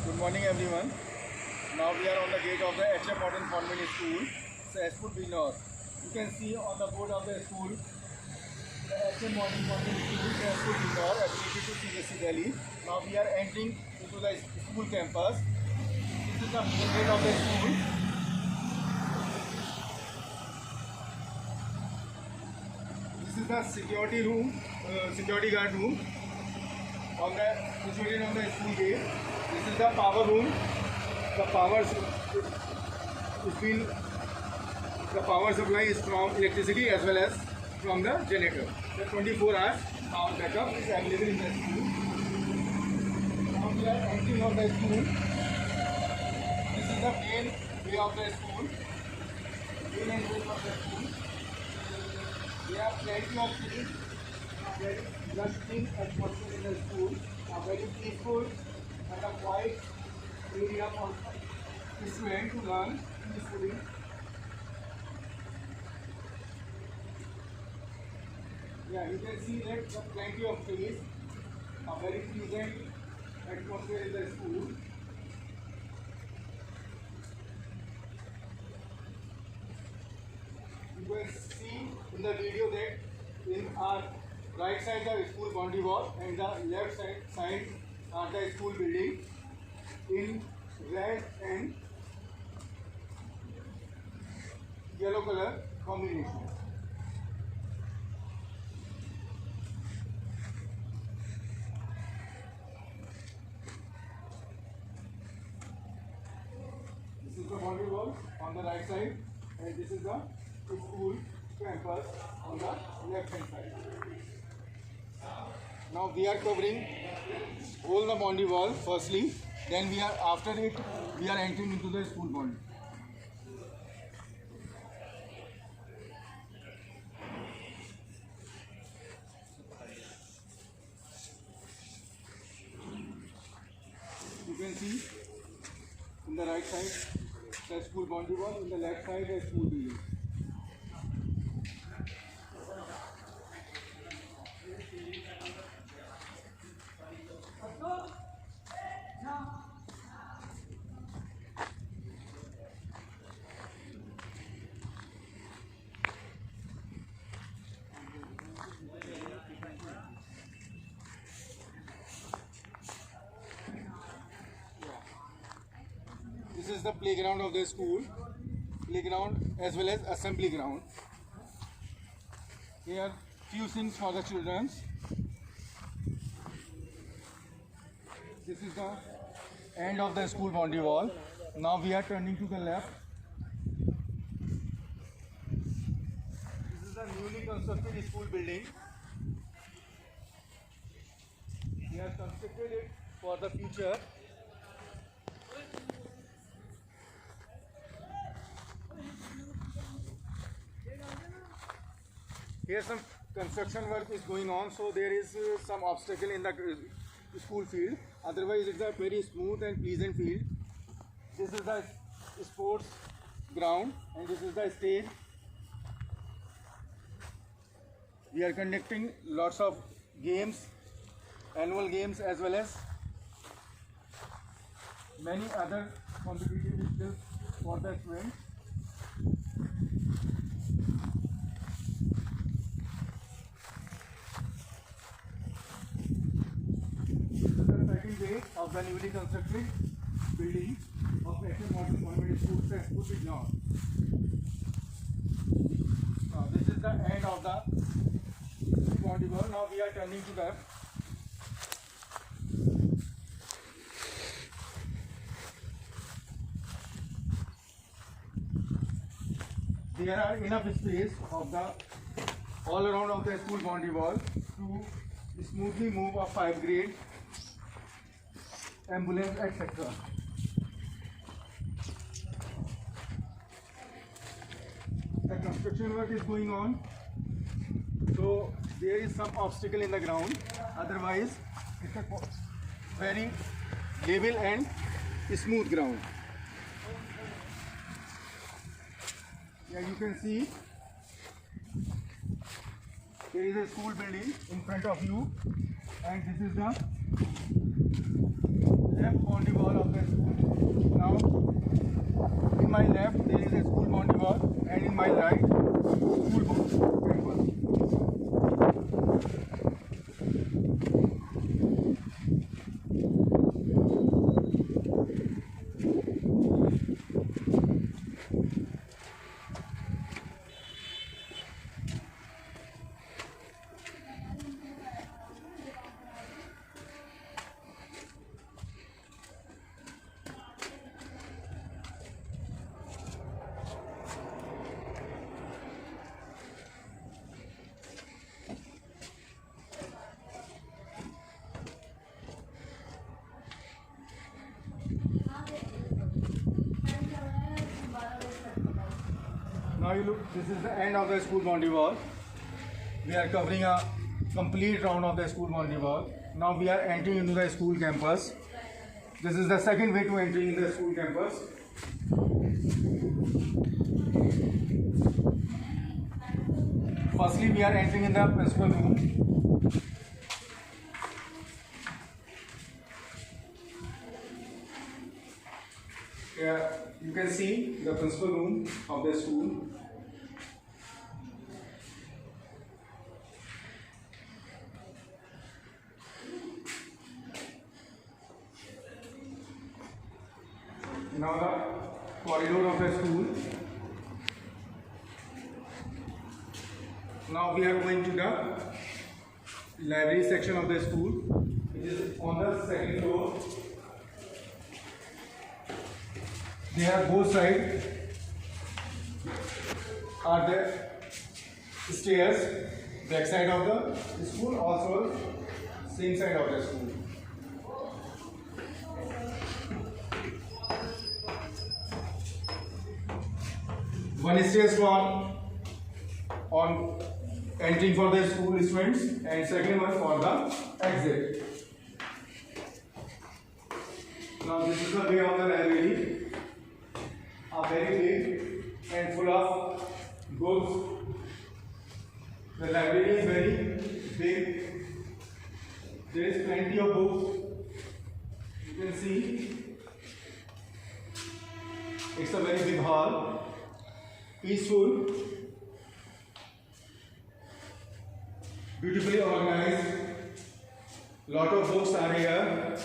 Good morning everyone. Now we are on the gate of the HM Modern Convent School, Sehpur Binor. You can see on the board of the school, the HM Modern Convent School, Sehpur Binor, affiliated to CBSE Delhi. Now we are entering into the school campus. This is the main gate of the school. This is the security room, security guard room. Situated on the school gate. This is the power room. The power supply is from electricity as well as from the generator. The 24 hours power backup is available in the school. Now we are entering on the school. This is the main way of the school. Main entrance of the school. We have plenty of students. Very interesting atmosphere in the school, a very peaceful and a quiet area for students to learn peacefully. Yeah, you can see that there are plenty of trees, a very pleasant atmosphere in the school. You can see in the video that in our right side the school boundary wall and the left side are the school building in red and yellow color combination. This is the boundary wall on the right side and this is the school campus on the left hand side. Now we are covering all the boundary wall firstly, then after it we are entering into the school boundary. You can see in the right side the school boundary wall, in the left side the school building. This is the playground of the school, playground as well as assembly ground. Here few things for the children. This is the end of the school boundary wall. Now we are turning to the left. This is the newly constructed school building. We have constructed it for the future. Here some construction work is going on, so there is some obstacle in the school field. Otherwise it's a very smooth and pleasant field. This is the sports ground and this is the stage. We are conducting lots of games, annual games as well as many other competitive skills for the students. Way of the newly constructed building of HM Modern Convent School, Sehpur Binor. This is the end of the boundary wall. Now we are turning to the there are enough space of the all around of the school boundary wall to smoothly move a 5th grade ambulance, etc. The construction work is going on, so there is some obstacle in the ground. Otherwise, it's a very level and smooth ground. Yeah, you can see there is a school building in front of you, and this is the left boundary wall of the my left there is a school boundary wall, and in my right school campus. Now you look, this is the end of the school boundary wall. We are covering a complete round of the school boundary wall. Now we are entering into the school campus. This is the second way to enter in the school campus. Firstly, we are entering in the principal room. Here you can see the principal room of the school. Now the corridor of the school. Now we are going to the library section of the school, which is on the second floor. There both sides are the stairs, back side of the school, also same side of the school. One stairs on entering for the school students, and second one for the exit. Now this is the way of the library. Very big and full of books. The library is very big. There is plenty of books. You can see it's a very big hall, peaceful, beautifully organized. Lot of books are here.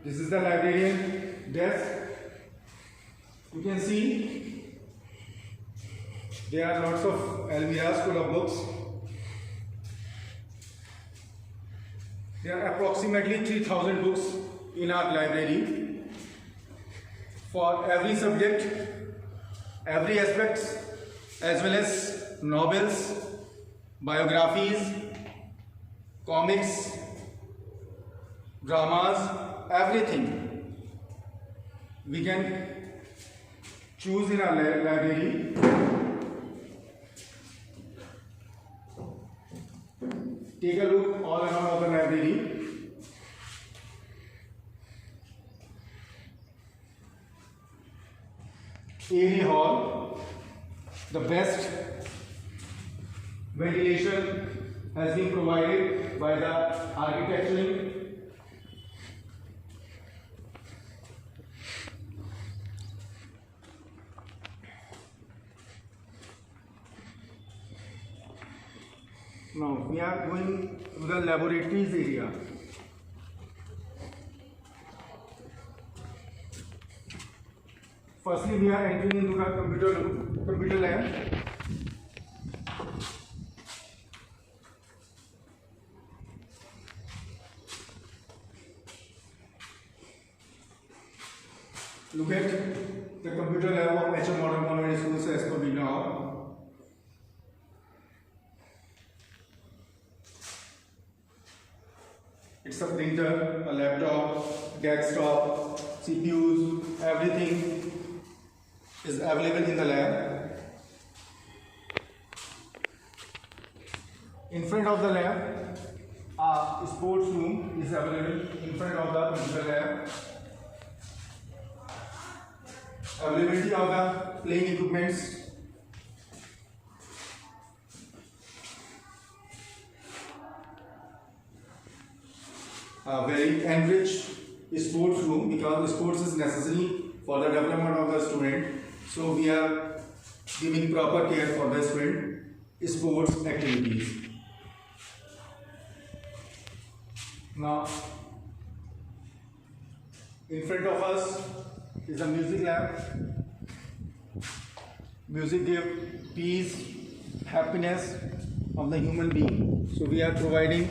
This is the librarian desk. You can see there are lots of almirahs full of books. There are approximately 3,000 books in our library for every subject, every aspect, as well as novels, biographies, comics, dramas, everything we can choose in our library. Take a look all around of the library. Airy hall, the best ventilation has been provided by the architectural. Now we are going to the laboratories area. Firstly, we are entering into the computer lab. Look at the computer lab of HM Modern Convent Schools as per we know. It's a printer, a laptop, desktop, CPUs, everything is available in the lab. In front of the lab, a sports room is available in front of the computer lab. Availability of the playing equipments. A very enriched sports room, because sports is necessary for the development of the student. So we are giving proper care for the student sports activities. Now, in front of us is a music lab. Music gives peace, happiness of the human being. So we are providing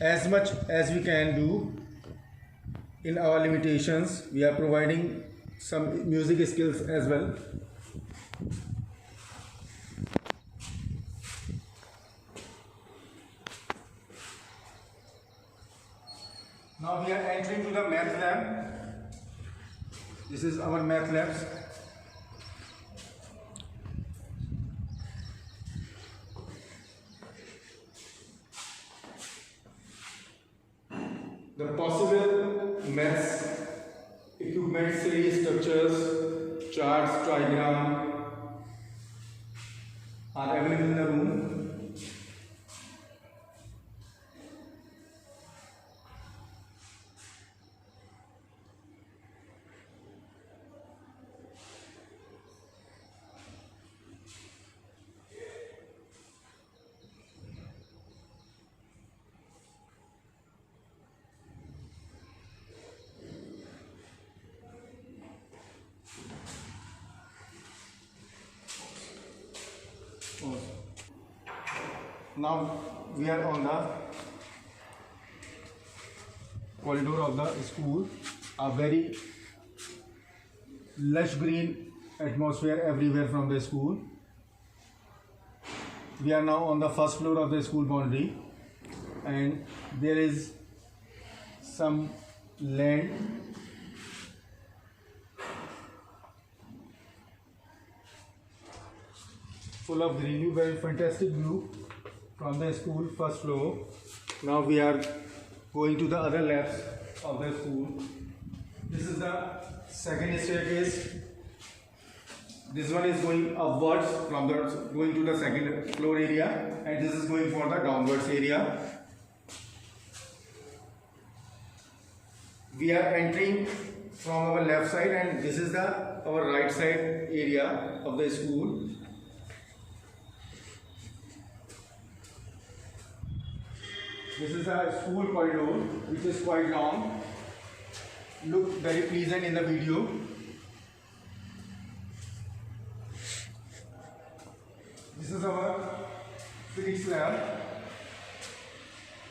as much as we can do in our limitations. We are providing some music skills as well. Now we are entering to the math lab. This is our math labs. The possible maths equipment, series, structures, charts, diagram are available in the room. Now we are on the corridor of the school. A very lush green atmosphere everywhere from the school. We are now on the first floor of the school boundary, and there is some land full of greenery, very fantastic view from the school first floor. Now we are going to the other labs of the school. This is the second staircase. This one is going upwards from the going to the second floor area, and this is going for the downwards area. We are entering from our left side, and this is the our right side area of the school. This is a school corridor which is quite long. Look very pleasant in the video. This is our physics lab.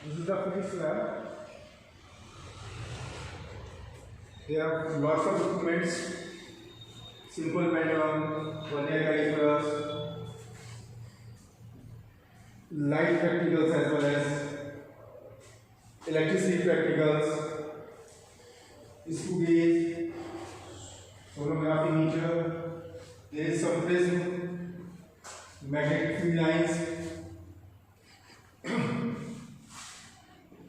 This is the physics lab. There are lots of documents, simple pendulum, vernier calipers, light practicals as well as electricity practicals, screw gauge, sonography meter. There is some prism, magnetic field lines.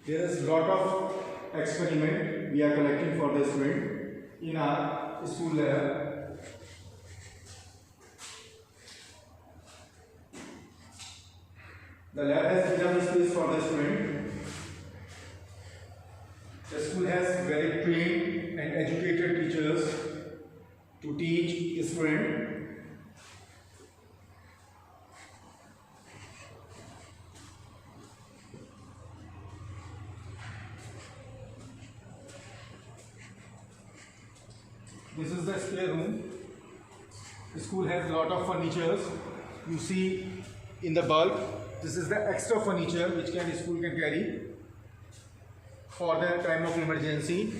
There is lot of experiment we are collecting for the student in our school lab. The lab has enough space for the student. The school has very trained and educated teachers to teach students. This is the spare room. The school has lot of furnitures. You see in the bulk. This is the extra furniture which school can carry for the time of emergency,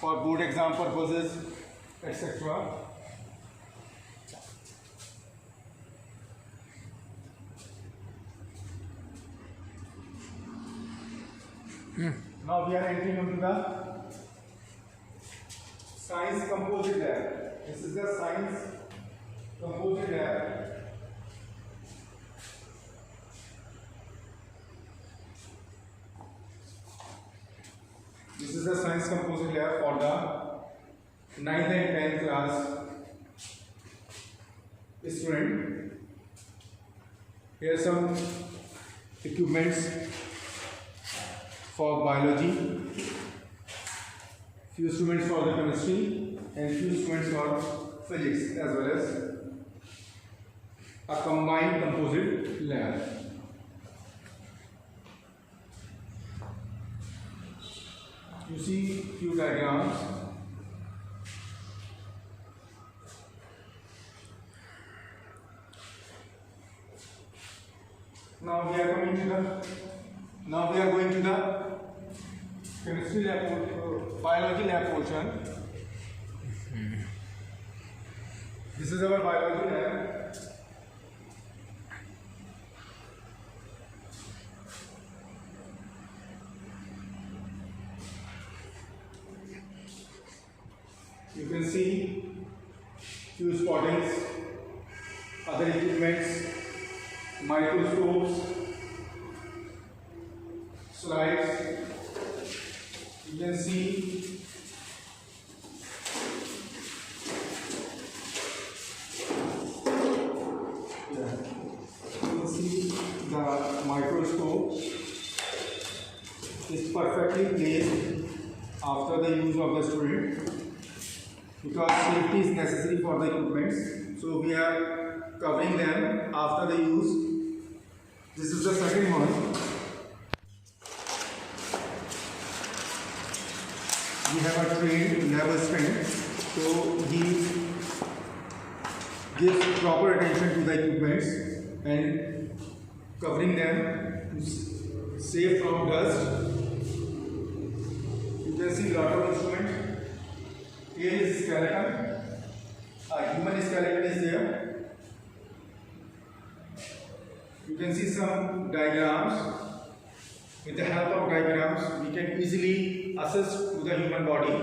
for board exam purposes, etc. Now we are entering into the science composite lab. This is the science composite lab. This is the science composite lab for the 9th and 10th class student. Here are some equipments for biology, few students for the chemistry and few students for physics, as well as a combined composite lab. You see few diagrams. Now we are going to the chemistry lab, biology lab portion. This is our biology lab. You can see few spottings, other equipments, microscopes, slides. You can see the microscope is perfectly placed after the use of the student, because safety is necessary for the equipments. So we are covering them after the use. This is the second one. We have a trained lab assistant, so he gives proper attention to the equipments and covering them to save from dust. You can see lot of instruments. Here is skeleton. A human skeleton is there. You can see some diagrams. With the help of diagrams, we can easily assess to the human body.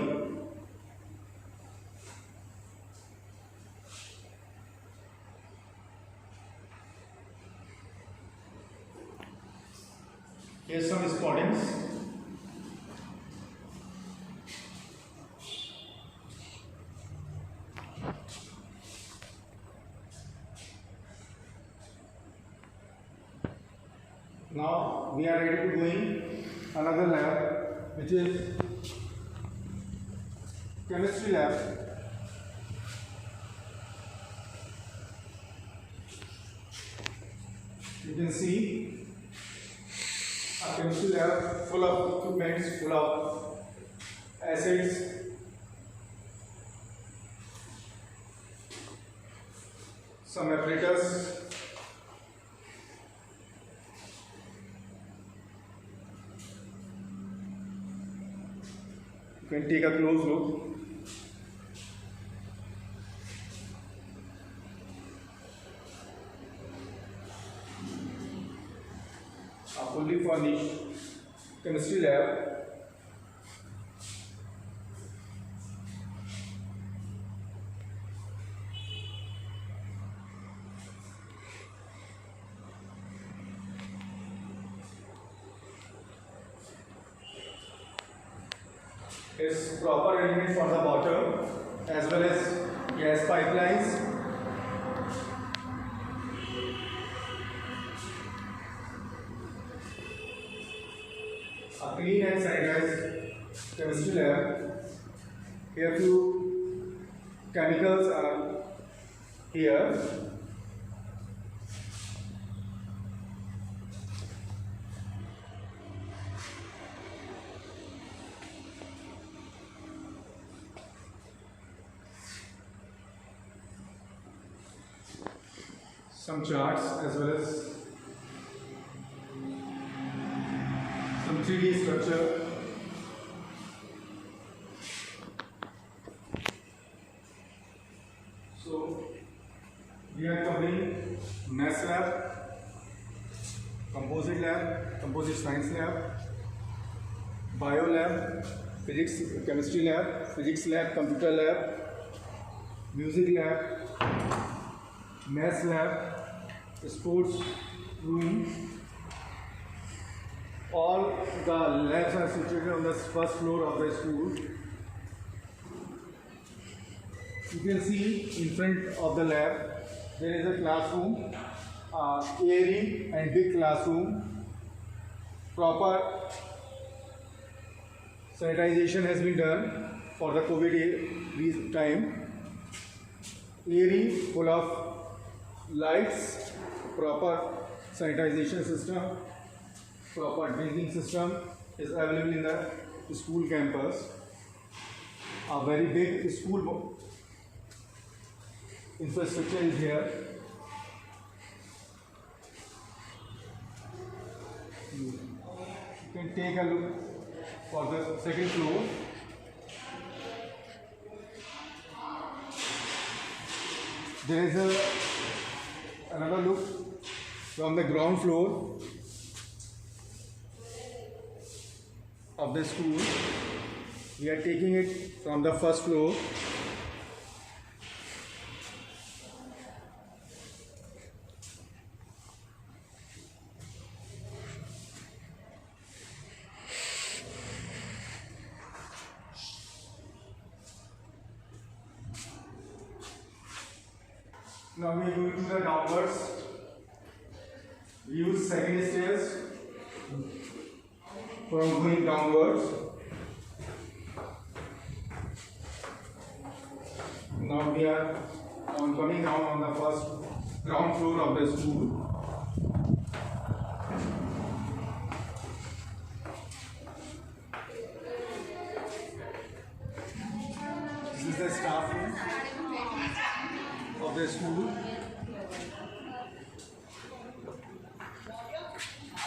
Here's some spottings. Now we are ready to go in another lab, which is chemistry lab. You can see a chemistry lab full of equipments, full of acids, some apparatus. You can take a close look. A fully furnished chemistry lab. Is proper arrangement for the water as well as gas pipelines. A clean and sanitized chemistry lab. Here few chemicals are here. Some charts as well as some 3D structure. So we are covering math lab, composite lab, composite science lab, bio lab, physics, chemistry lab, physics lab, computer lab, music lab, math lab, sports room. All the labs are situated on the first floor of the school. You can see in front of the lab there is a classroom, airy and big classroom, proper Sanitization has been done for the COVID time. Airy, full of lights, proper sanitization system, proper drinking system is available in the school campus. A very big school infrastructure is here. You can take a look for the second floor. There is another look from the ground floor of the school. We are taking it from the first floor. Now we are going to the downwards. We use second stairs from going downwards. Now we are coming down on the first ground floor of the school. This is the staff room of the school.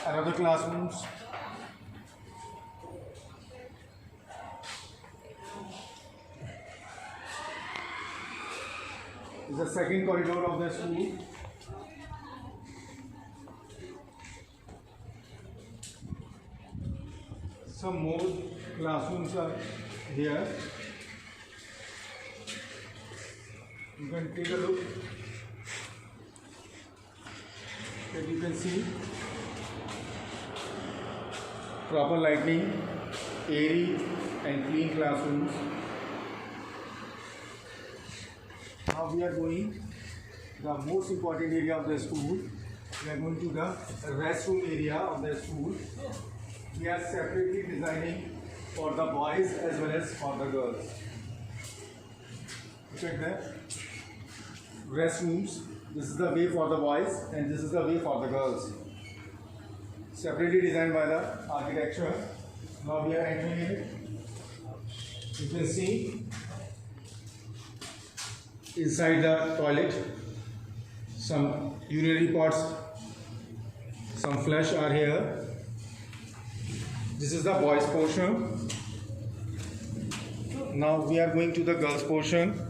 Another classrooms. This is the second corridor of the school. Some more classrooms are here. You can take a look. As you can see, proper lighting, airy and clean classrooms. Now we are going the most important area of the school. We are going to the restroom area of the school. We are separately designing for the boys as well as for the girls. Look at the restrooms. This is the way for the boys and this is the way for the girls. Separately designed by the architecture. Now we are entering it. You can see inside the toilet some urinary pots, some flush are here. This is the boys portion. Now we are going to the girls portion.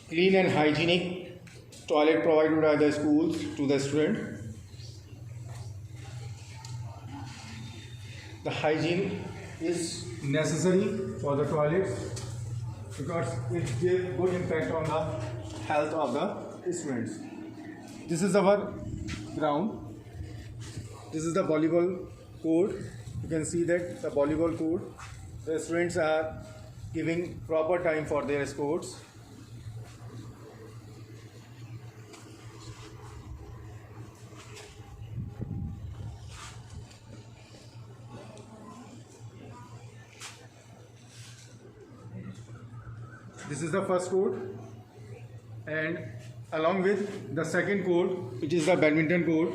Clean and hygienic toilet provided by the schools to the student. The hygiene is necessary for the toilets because it gives good impact on the health of the students. This is our ground. This is the volleyball court. You can see that the volleyball court. The students are giving proper time for their sports. This is the first court, and along with the second court, which is the badminton court,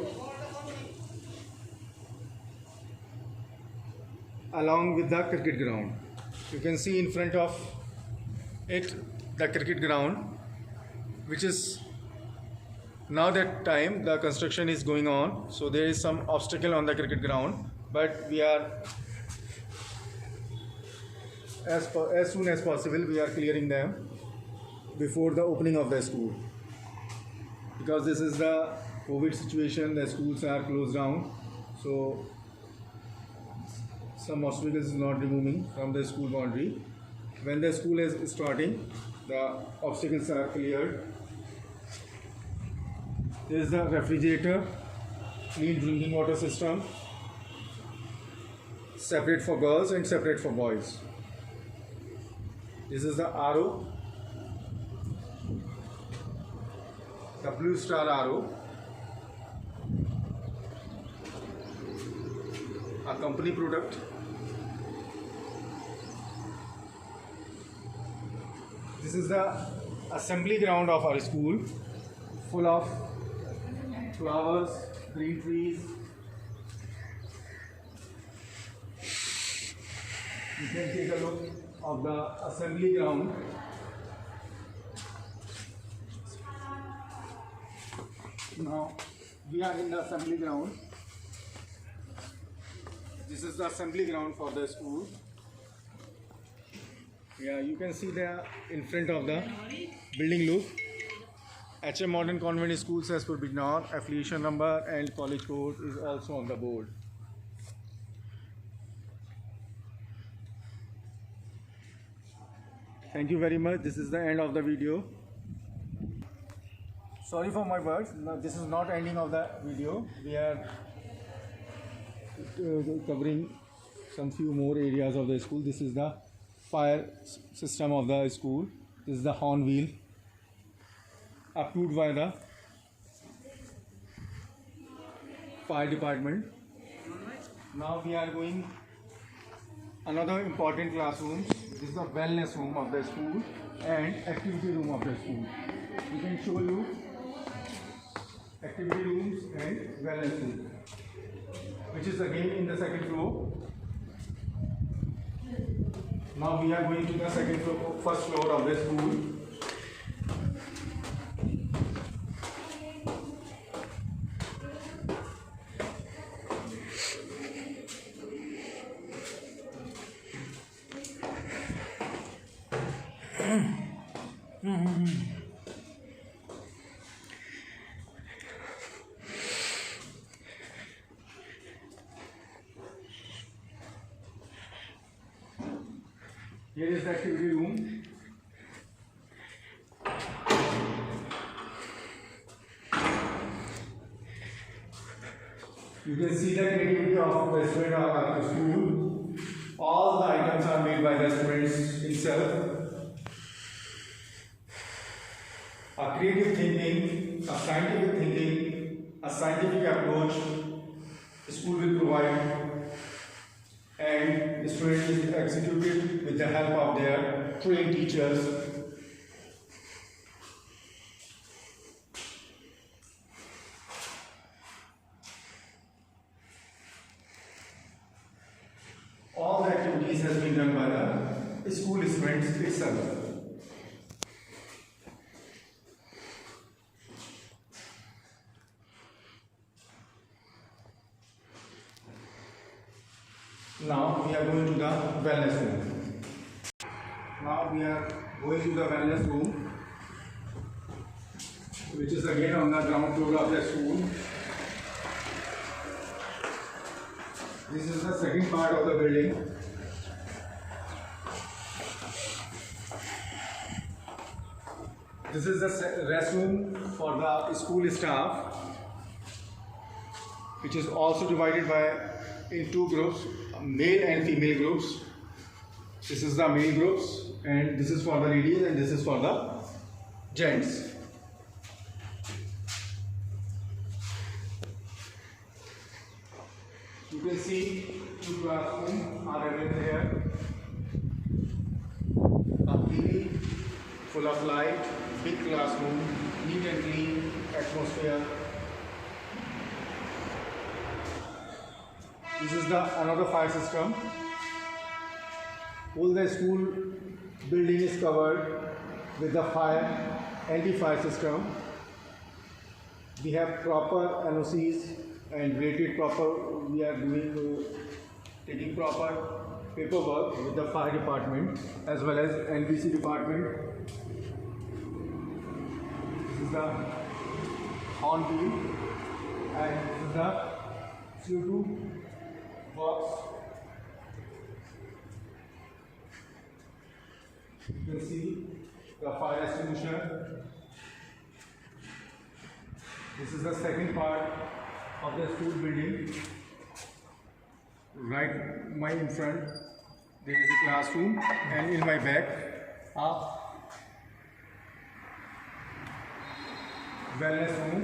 along with the cricket ground. You can see in front of it the cricket ground, which is now that time the construction is going on, so there is some obstacle on the cricket ground, but we are as soon as possible we are clearing them before the opening of the school, because this is the COVID situation. The schools are closed down, so some obstacles is not removing from the school boundary. When the school is starting, the obstacles are cleared. There is the refrigerator, clean drinking water system, separate for girls and separate for boys. This is the RO, the blue star RO. a company product. This is the assembly ground of our school, full of flowers, green trees. You can take a look of the assembly ground. Now we are in the assembly ground. This is the assembly ground for the school. Yeah, you can see there in front of the building look. HM Modern Convent Schools as per Bijnor, affiliation number and college code is also on the board. Thank you very much. This is the end of the video. Sorry for my words. No, this is not ending of the video. We are covering some few more areas of the school. This is the fire system of the school. This is the horn wheel approved by the fire department. Now we are going another important classroom. This is the wellness room of the school and activity room of the school. We can show you activity rooms and wellness room, which is again in the second floor. Now we are going to the second floor, first floor of the school. Here is the activity room. You can see the creativity of the student of the school. All the items are made by the students itself. A creative thinking, a scientific thinking, a scientific approach the school will provide, and the student is executed with the help of their trained teachers. All the activities has been done by the school students itself. Now we are going to the wellness room. Now we are going to the wellness room, which is again on the ground floor of the school. This is the second part of the building. This is the restroom for the school staff, which is also divided in two groups, male and female groups. This is the male groups, and this is for the ladies, and this is for the gents. You can see two classrooms are available here. A TV full of light, big classroom, neat and clean atmosphere. This is another fire system. All the school building is covered with the anti-fire system. We have proper NOCs and rated proper. We are taking proper paperwork with the fire department as well as NBC department. This is the horn wheel, and this is the CO2 box. You can see the fire extinguisher. This is the second part of the school building. Right in front there is a classroom, and in my back a wellness room.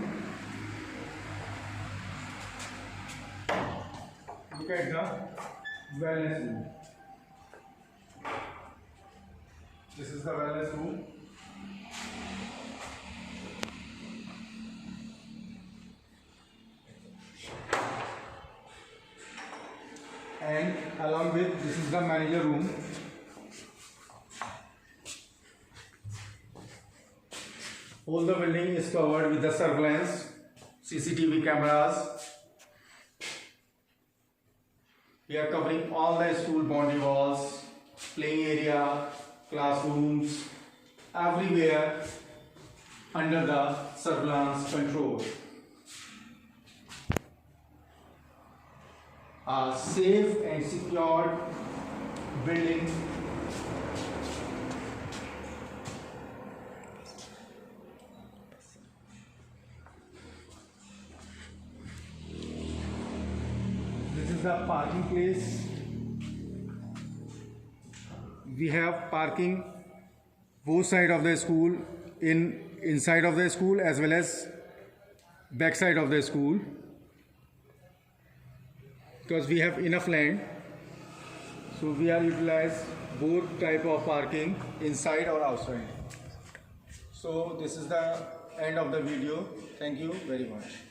look at the wellness room. This is the wellness room. And along with this is the manager room. All the building is covered with the surveillance, CCTV cameras. We are covering all the school boundary walls, playing area, classrooms, everywhere under the surveillance control. A safe and secured building. This is the parking place. We have parking both side of the school, inside of the school as well as back side of the school, because we have enough land, so we are utilize both type of parking inside or outside. So this is the end of the video. Thank you very much.